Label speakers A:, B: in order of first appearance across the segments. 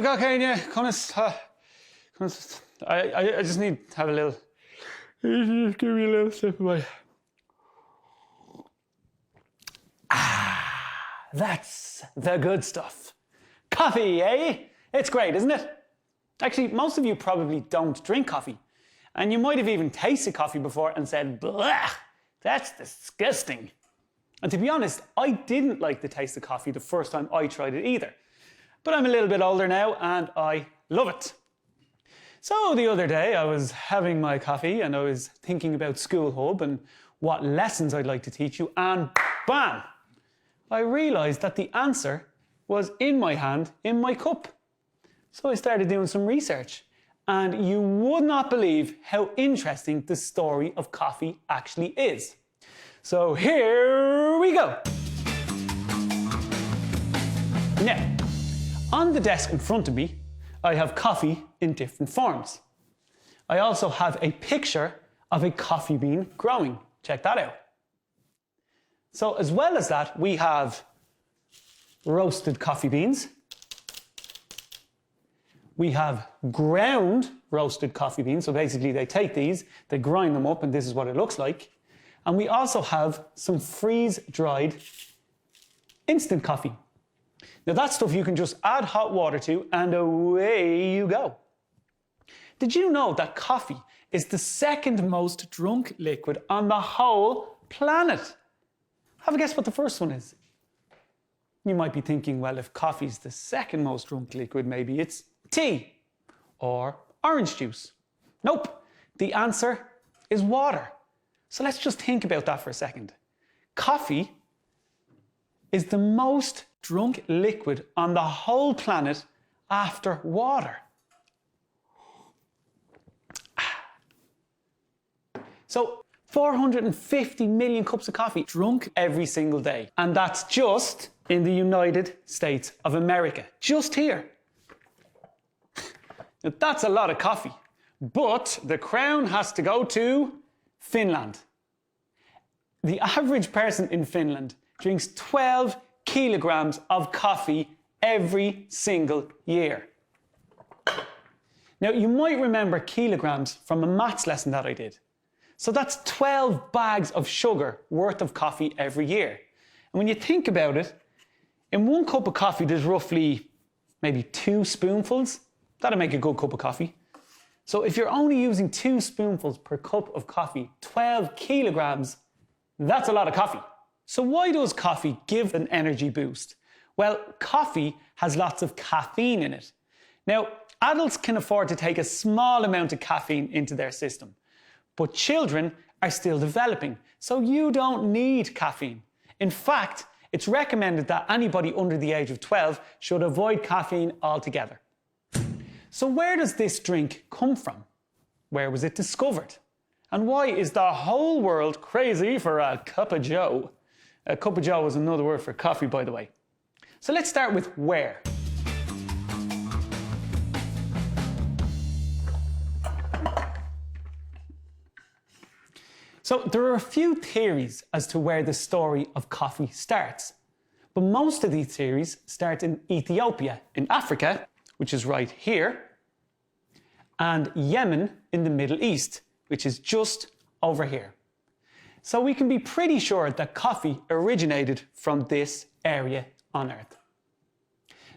A: okay, yeah, I just need to have a little, just give me a little sip of my... That's the good stuff. Coffee, eh? It's great, isn't it? Actually, most of you probably don't drink coffee. And you might have even tasted coffee before and said, blah, that's disgusting. And to be honest, I didn't like the taste of coffee the first time I tried it either. But I'm a little bit older now and I love it. So the other day I was having my coffee and I was thinking about School Hub and what lessons I'd like to teach you, and bam! I realised that the answer was in my hand, in my cup. So I started doing some research, and you would not believe how interesting the story of coffee actually is. So here we go. Now, on the desk in front of me, I have coffee in different forms. I also have a picture of a coffee bean growing. Check that out. So as well as that, we have roasted coffee beans. We have ground roasted coffee beans. So basically they take these, they grind them up, and this is what it looks like. And we also have some freeze-dried instant coffee. Now that stuff you can just add hot water to and away you go. Did you know that coffee is the second most drunk liquid on the whole planet? Have a guess what the first one is. You might be thinking, well, if coffee's the second most drunk liquid, maybe it's tea or orange juice. Nope, the answer is water. So let's just think about that for a second. Coffee is the most drunk liquid on the whole planet after water. So 450 million cups of coffee drunk every single day. And that's just in the United States of America. Just here. Now, that's a lot of coffee. But the crown has to go to Finland. The average person in Finland drinks 12 kilograms of coffee every single year. Now, you might remember kilograms from a maths lesson that I did. So that's 12 bags of sugar worth of coffee every year. And when you think about it, in one cup of coffee, there's roughly maybe 2 spoonfuls. That'll make a good cup of coffee. So if you're only using 2 spoonfuls per cup of coffee, 12 kilograms, that's a lot of coffee. So why does coffee give an energy boost? Well, coffee has lots of caffeine in it. Now, adults can afford to take a small amount of caffeine into their system. But children are still developing, so you don't need caffeine. In fact, it's recommended that anybody under the age of 12 should avoid caffeine altogether. So where does this drink come from? Where was it discovered? And why is the whole world crazy for a cup of joe? A cup of joe is another word for coffee, by the way. So let's start with where. So there are a few theories as to where the story of coffee starts. But most of these theories start in Ethiopia, in Africa, which is right here, and Yemen in the Middle East, which is just over here. So we can be pretty sure that coffee originated from this area on Earth.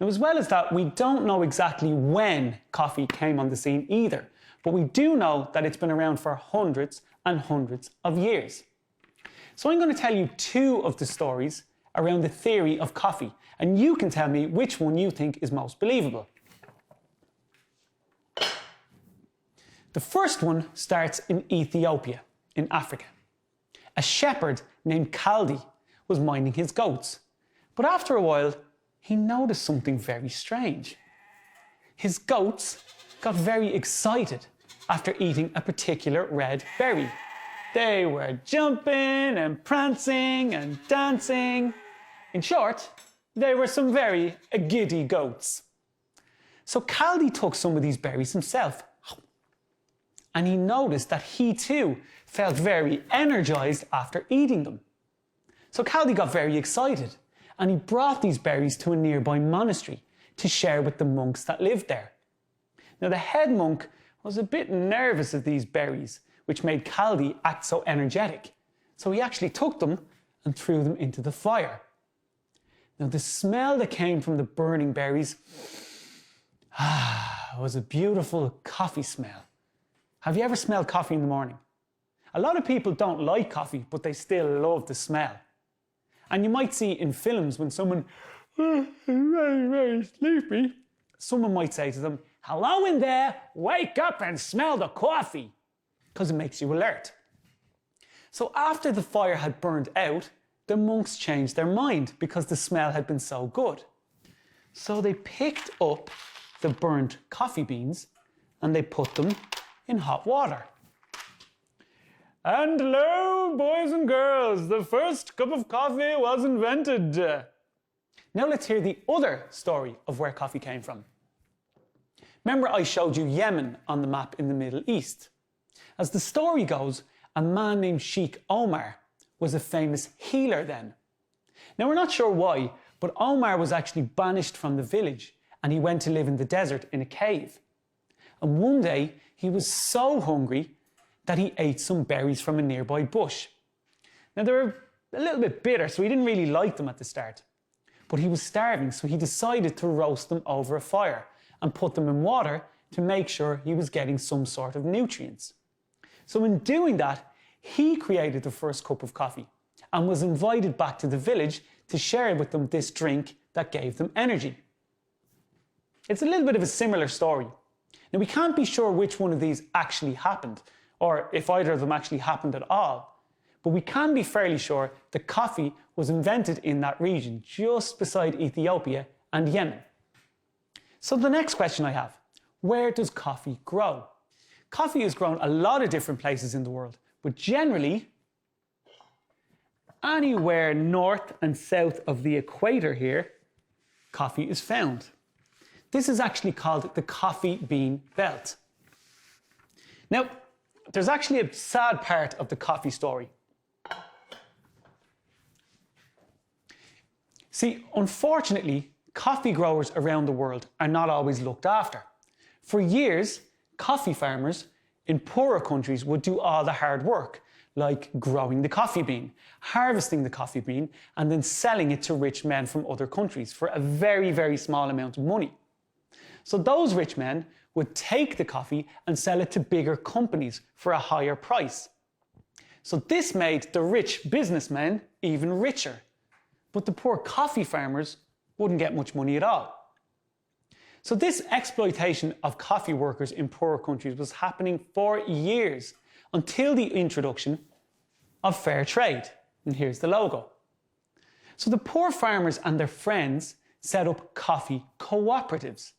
A: Now, as well as that, we don't know exactly when coffee came on the scene either, but we do know that it's been around for hundreds and hundreds of years. So I'm going to tell you 2 of the stories around the theory of coffee, and you can tell me which one you think is most believable. The first one starts in Ethiopia, in Africa. A shepherd named Kaldi was minding his goats, but after a while, he noticed something very strange. His goats got very excited after eating a particular red berry. They were jumping and prancing and dancing. In short, they were some very giddy goats. So Kaldi took some of these berries himself, and he noticed that he too felt very energized after eating them. So Kaldi got very excited, and he brought these berries to a nearby monastery to share with the monks that lived there. Now the head monk was a bit nervous of these berries, which made Caldi act so energetic. So he actually took them and threw them into the fire. Now the smell that came from the burning berries was a beautiful coffee smell. Have you ever smelled coffee in the morning? A lot of people don't like coffee, but they still love the smell. And you might see in films when someone is very, very sleepy, someone might say to them, "Hello in there, wake up and smell the coffee," because it makes you alert. So after the fire had burned out, the monks changed their mind because the smell had been so good. So they picked up the burnt coffee beans and they put them in hot water. And lo, boys and girls, the first cup of coffee was invented. Now let's hear the other story of where coffee came from. Remember I showed you Yemen on the map in the Middle East. As the story goes, a man named Sheikh Omar was a famous healer then. Now we're not sure why, but Omar was actually banished from the village and he went to live in the desert in a cave. And one day he was so hungry that he ate some berries from a nearby bush. Now they were a little bit bitter, so he didn't really like them at the start. But he was starving, so he decided to roast them over a fire and put them in water to make sure he was getting some sort of nutrients. So in doing that, he created the first cup of coffee and was invited back to the village to share with them this drink that gave them energy. It's a little bit of a similar story. Now we can't be sure which one of these actually happened, or if either of them actually happened at all, but we can be fairly sure that coffee was invented in that region, just beside Ethiopia and Yemen. So the next question I have, where does coffee grow? Coffee is grown a lot of different places in the world, but generally, anywhere north and south of the equator here, coffee is found. This is actually called the coffee bean belt. Now, there's actually a sad part of the coffee story. See, unfortunately, coffee growers around the world are not always looked after. For years, coffee farmers in poorer countries would do all the hard work, like growing the coffee bean, harvesting the coffee bean, and then selling it to rich men from other countries for a very, very small amount of money. So those rich men would take the coffee and sell it to bigger companies for a higher price. So this made the rich businessmen even richer, but the poor coffee farmers wouldn't get much money at all. So this exploitation of coffee workers in poorer countries was happening for years until the introduction of fair trade. And here's the logo. So the poor farmers and their friends set up coffee cooperatives.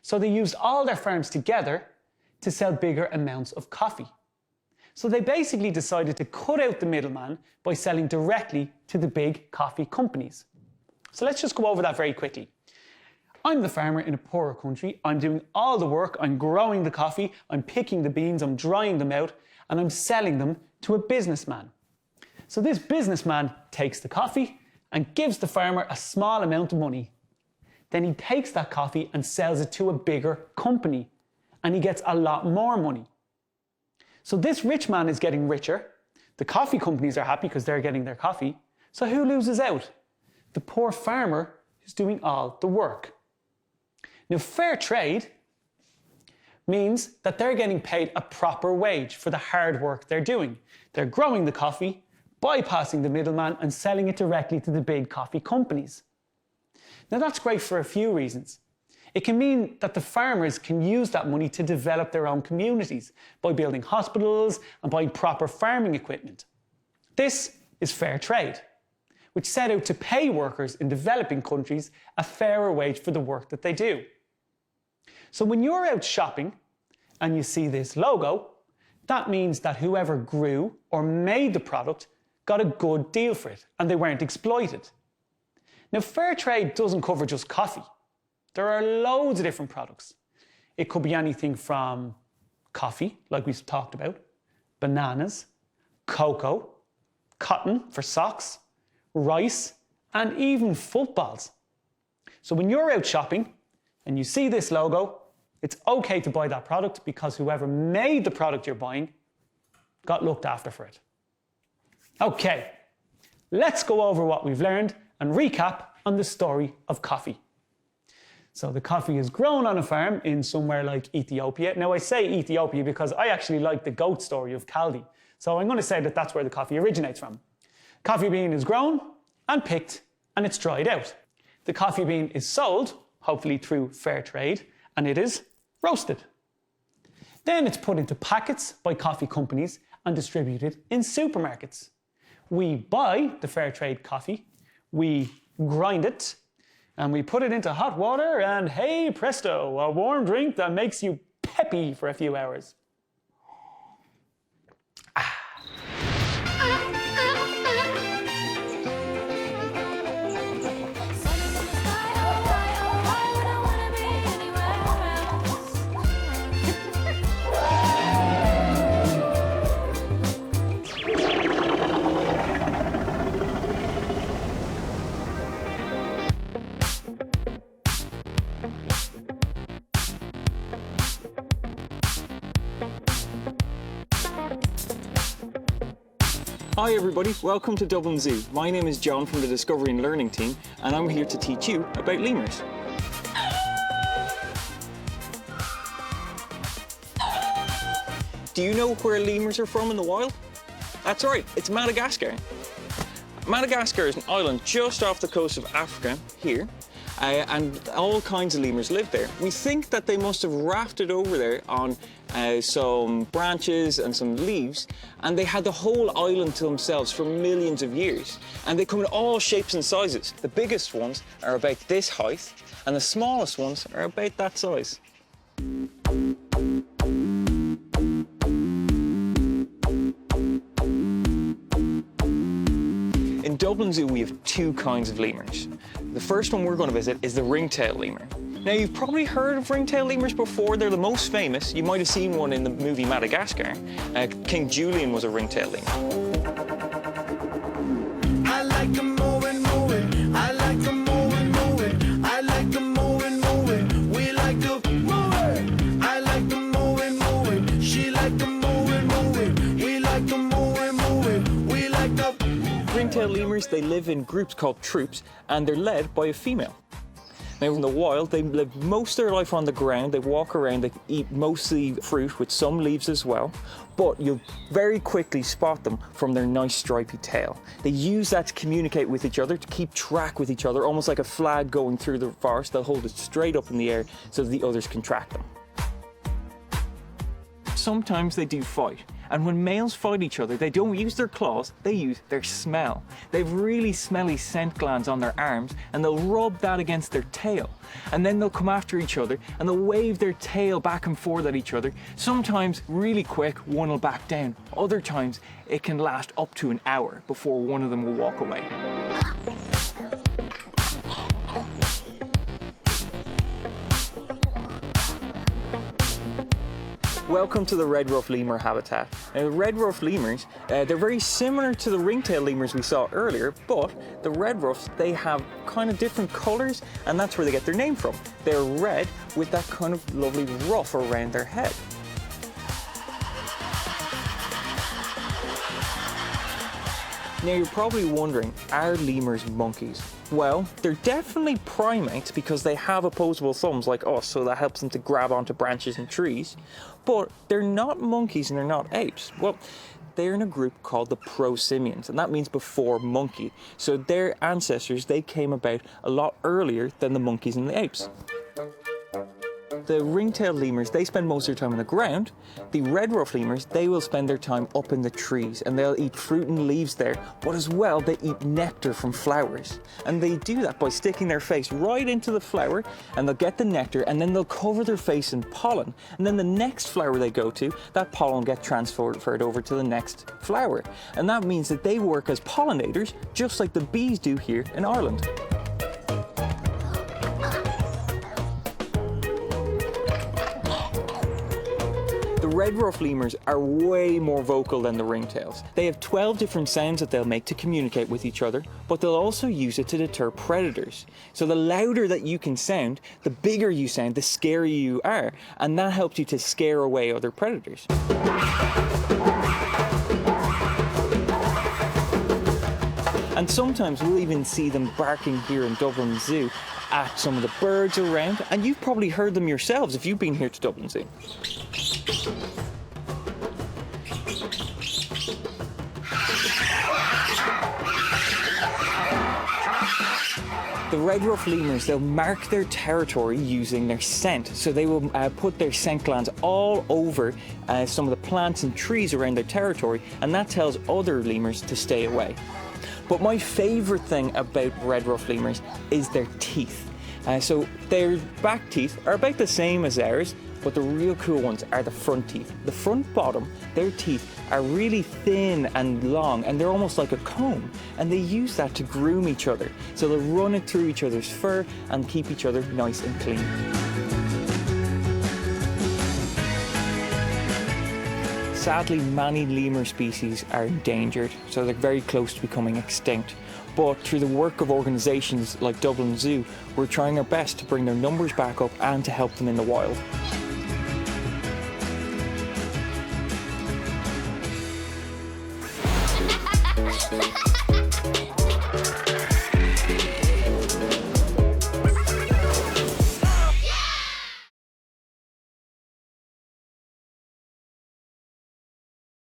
A: So they used all their farms together to sell bigger amounts of coffee. So they basically decided to cut out the middleman by selling directly to the big coffee companies. So let's just go over that very quickly. I'm the farmer in a poorer country. I'm doing all the work. I'm growing the coffee. I'm picking the beans. I'm drying them out. And I'm selling them to a businessman. So this businessman takes the coffee and gives the farmer a small amount of money. Then he takes that coffee and sells it to a bigger company. And he gets a lot more money. So this rich man is getting richer. The coffee companies are happy because they're getting their coffee. So who loses out? The poor farmer is doing all the work. Now, fair trade means that they're getting paid a proper wage for the hard work they're doing. They're growing the coffee, bypassing the middleman and selling it directly to the big coffee companies. Now that's great for a few reasons. It can mean that the farmers can use that money to develop their own communities by building hospitals and buying proper farming equipment. This is fair trade, which set out to pay workers in developing countries a fairer wage for the work that they do. So when you're out shopping and you see this logo, that means that whoever grew or made the product got a good deal for it and they weren't exploited. Now, fair trade doesn't cover just coffee. There are loads of different products. It could be anything from coffee, like we've talked about, bananas, cocoa, cotton for socks, rice, and even footballs. So when you're out shopping and you see this logo, it's okay to buy that product because whoever made the product you're buying got looked after for it. Okay, let's go over what we've learned and recap on the story of coffee. So the coffee is grown on a farm in somewhere like Ethiopia. Now I say Ethiopia because I actually like the goat story of Kaldi. So I'm going to say that that's where the coffee originates from. Coffee bean is grown and picked and it's dried out. The coffee bean is sold, hopefully through fair trade, and it is roasted. Then it's put into packets by coffee companies and distributed in supermarkets. We buy the fair trade coffee, we grind it, and we put it into hot water, and hey presto, a warm drink that makes you peppy for a few hours.
B: Hi everybody, welcome to Dublin Zoo. My name is John from the Discovery and Learning team, and I'm here to teach you about lemurs. Do you know where lemurs are from in the wild? That's right, it's Madagascar. Madagascar is an island just off the coast of Africa, here, and all kinds of lemurs live there. We think that they must have rafted over there on some branches and some leaves, and they had the whole island to themselves for millions of years. And they come in all shapes and sizes. The biggest ones are about this height, and the smallest ones are about that size. In Dublin Zoo, we have two kinds of lemurs. The first one we're going to visit is the ringtail lemur. Now, you've probably heard of ringtail lemurs before. They're the most famous. You might have seen one in the movie Madagascar. King Julian was a ringtail lemur.
C: I like them moving. I like them moving. I like them moving. We like to move. I like them moving. She like them moving. We like them moving. We like the
B: Ringtail lemurs, they live in groups called troops, and they're led by a female. Now, in the wild, they live most of their life on the ground. They walk around, they eat mostly fruit with some leaves as well, but you'll very quickly spot them from their nice stripy tail. They use that to communicate with each other, to keep track with each other, almost like a flag going through the forest. They'll hold it straight up in the air so that the others can track them. Sometimes they do fight. And when males fight each other, they don't use their claws, they use their smell. They have really smelly scent glands on their arms, and they'll rub that against their tail. And then they'll come after each other, and they'll wave their tail back and forth at each other. Sometimes, really quick, one will back down. Other times, it can last up to an hour before one of them will walk away. Welcome to the red ruff lemur habitat. Now, the red ruff lemurs, they're very similar to the ringtail lemurs we saw earlier, but the red ruffs, they have kind of different colors, and that's where they get their name from. They're red with that kind of lovely ruff around their head. Now, you're probably wondering, are lemurs monkeys? Well, they're definitely primates because they have opposable thumbs like us, so that helps them to grab onto branches and trees. But they're not monkeys and they're not apes. Well, they're in a group called the prosimians, and that means before monkey. So their ancestors, they came about a lot earlier than the monkeys and the apes. The ringtail lemurs, they spend most of their time on the ground. The red ruff lemurs, they will spend their time up in the trees, and they'll eat fruit and leaves there, but as well, they eat nectar from flowers. And they do that by sticking their face right into the flower, and they'll get the nectar, and then they'll cover their face in pollen. And then the next flower they go to, that pollen will get transferred over to the next flower. And that means that they work as pollinators, just like the bees do here in Ireland. The red ruff lemurs are way more vocal than the ringtails. They have 12 different sounds that they'll make to communicate with each other, but they'll also use it to deter predators. So the louder that you can sound, the bigger you sound, the scarier you are, and that helps you to scare away other predators. And sometimes we'll even see them barking here in Dublin Zoo at some of the birds around, and you've probably heard them yourselves if you've been here to Dublin Zoo. The red ruff lemurs, they'll mark their territory using their scent. So they will put their scent glands all over some of the plants and trees around their territory, and that tells other lemurs to stay away. But my favourite thing about red ruff lemurs is their teeth. So their back teeth are about the same as ours, but the real cool ones are the front teeth. The front bottom, their teeth are really thin and long, and they're almost like a comb, and they use that to groom each other. So they'll run it through each other's fur and keep each other nice and clean. Sadly, many lemur species are endangered, so they're very close to becoming extinct. But through the work of organisations like Dublin Zoo, we're trying our best to bring their numbers back up and to help them in the wild.